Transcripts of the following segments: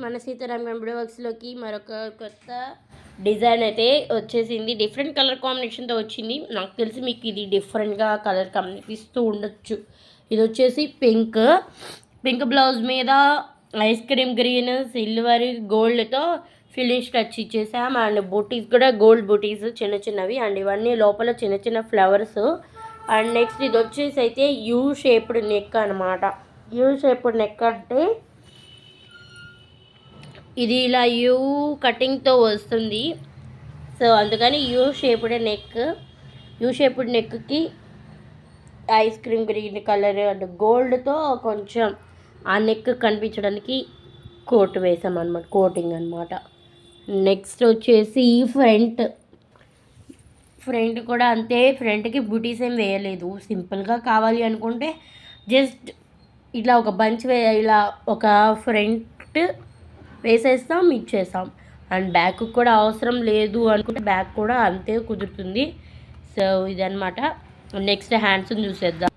మన సీతారాం ఎంబ్రాయిడరీ వర్క్స్లోకి మరొక కొత్త డిజైన్ అయితే వచ్చేసింది. డిఫరెంట్ కలర్ కాంబినేషన్తో వచ్చింది. నాకు తెలిసి మీకు ఇది డిఫరెంట్గా కలర్ కనిపిస్తూ ఉండొచ్చు. ఇది వచ్చేసి పింక్ బ్లౌజ్ మీద ఐస్ క్రీమ్ గ్రీన్ సిల్వర్ గోల్డ్తో ఫినిష్ టచ్ ఇచ్చేసాం. అండ్ బూటీస్ కూడా గోల్డ్ బూటీస్ చిన్నవి అండ్ ఇవన్నీ లోపల చిన్న ఫ్లవర్స్. అండ్ నెక్స్ట్ ఇది వచ్చేసి అయితే యూ షేప్డ్ నెక్ అనమాట. యూ షేప్డ్ నెక్ అంటే ఇది ఇలా యూ కటింగ్తో వస్తుంది. సో అందుకని యూ షేప్డ్ నెక్కి ice cream green colour and గోల్డ్తో కొంచెం ఆ నెక్ కనిపించడానికి కోటింగ్ అనమాట. నెక్స్ట్ వచ్చేసి ఫ్రంట్ కూడా అంతే. ఫ్రంట్కి బూటీస్ ఏం వేయలేదు. సింపుల్గా కావాలి అనుకుంటే జస్ట్ ఇలా ఒక బంచ్ ఇలా ఒక ఫ్రంట్ వేసేస్తాం, ఇచ్చేస్తాం. అండ్ బ్యాక్ కూడా అవసరం లేదు అనుకుంటే బ్యాక్ కూడా అంతే కుదురుతుంది. సో ఇదనమాట. నెక్స్ట్ హ్యాండ్స్ని చూసేద్దాం.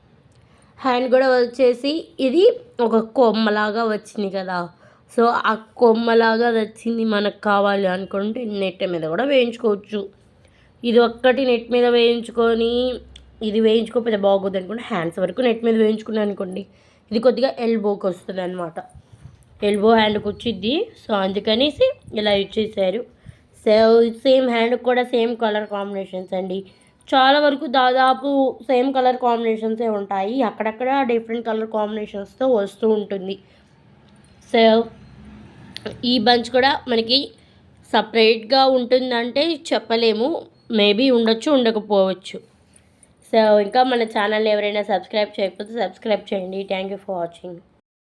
హ్యాండ్ కూడా వచ్చేసి ఇది ఒక కొమ్మలాగా వచ్చింది కదా. సో ఆ కొమ్మలాగా వచ్చింది మనకు కావాలి అనుకుంటే నెట్ మీద కూడా వేయించుకోవచ్చు. ఇది ఒక్కటి నెట్ మీద వేయించుకొని ఇది వేయించుకోకపోతే బాగోదు అనుకోండి, హ్యాండ్స్ వరకు నెట్ మీద వేయించుకున్నాను అనుకోండి, ఇది కొద్దిగా ఎల్బోకి వస్తుంది అనమాట. ఎల్బో హ్యాండ్కి వచ్చింది. సో అందుకనేసి ఇలా ఇచ్చేసారు. సో సేమ్ హ్యాండ్ కూడా సేమ్ కలర్ కాంబినేషన్స్ అండి. చాలా వరకు దాదాపు సేమ్ కలర్ కాంబినేషన్సే ఉంటాయి. అక్కడక్కడ డిఫరెంట్ కలర్ కాంబినేషన్స్తో వస్తూ ఉంటుంది. సో ఈ బంచ్ కూడా మనకి సపరేట్గా ఉంటుందంటే చెప్పలేము. మేబీ ఉండొచ్చు, ఉండకపోవచ్చు. సో ఇంకా మన ఛానల్ ఎవరైనా సబ్స్క్రైబ్ చేయకపోతే సబ్స్క్రైబ్ చేయండి. Thank you for watching.